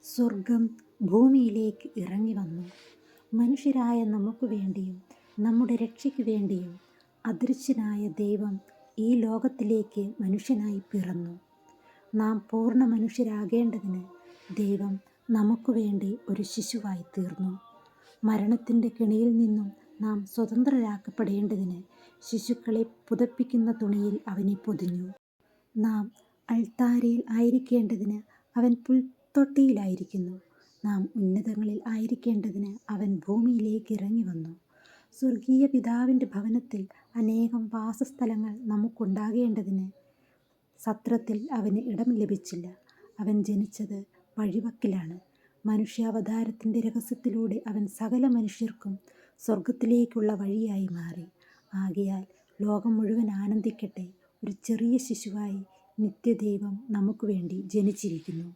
സ്വർഗം ഭൂമിയിലേക്ക് ഇറങ്ങി വന്നു. മനുഷ്യരായ നമുക്ക് വേണ്ടിയും നമ്മുടെ രക്ഷയ്ക്ക് വേണ്ടിയും അദൃശ്യനായ ദൈവം ഈ ലോകത്തിലേക്ക് മനുഷ്യനായി പിറന്നു. നാം പൂർണ്ണ മനുഷ്യരാകേണ്ടതിന് ദൈവം നമുക്ക് വേണ്ടി ഒരു ശിശുവായി തീർന്നു. മരണത്തിൻ്റെ കെണിയിൽ നിന്നും നാം സ്വതന്ത്രരാക്കപ്പെടേണ്ടതിന് ശിശുക്കളെ പുതപ്പിക്കുന്ന തുണിയിൽ അവനെ പൊതിഞ്ഞു. നാം അൾത്താരയിൽ ആയിരിക്കേണ്ടതിന് അവൻ പുൽത്തൊട്ടിയിലായിരിക്കുന്നു. നാം ഉന്നതങ്ങളിൽ ആയിരിക്കേണ്ടതിന് അവൻ ഭൂമിയിലേക്ക് ഇറങ്ങി വന്നു. സ്വർഗീയ പിതാവിൻ്റെ ഭവനത്തിൽ അനേകം വാസസ്ഥലങ്ങൾ നമുക്കുണ്ടാകേണ്ടതിന് സത്രത്തിൽ അവന് ഇടം ലഭിച്ചില്ല. അവൻ ജനിച്ചത് വഴിവക്കിലാണ്. മനുഷ്യാവതാരത്തിൻ്റെ രഹസ്യത്തിലൂടെ അവൻ സകല മനുഷ്യർക്കും സ്വർഗത്തിലേക്കുള്ള വഴിയായി മാറി. ആകയാൽ ലോകം മുഴുവൻ ആനന്ദിക്കട്ടെ. ഒരു ചെറിയ ശിശുവായി നിത്യദൈവം നമുക്ക് വേണ്ടി ജനിച്ചിരിക്കുന്നു.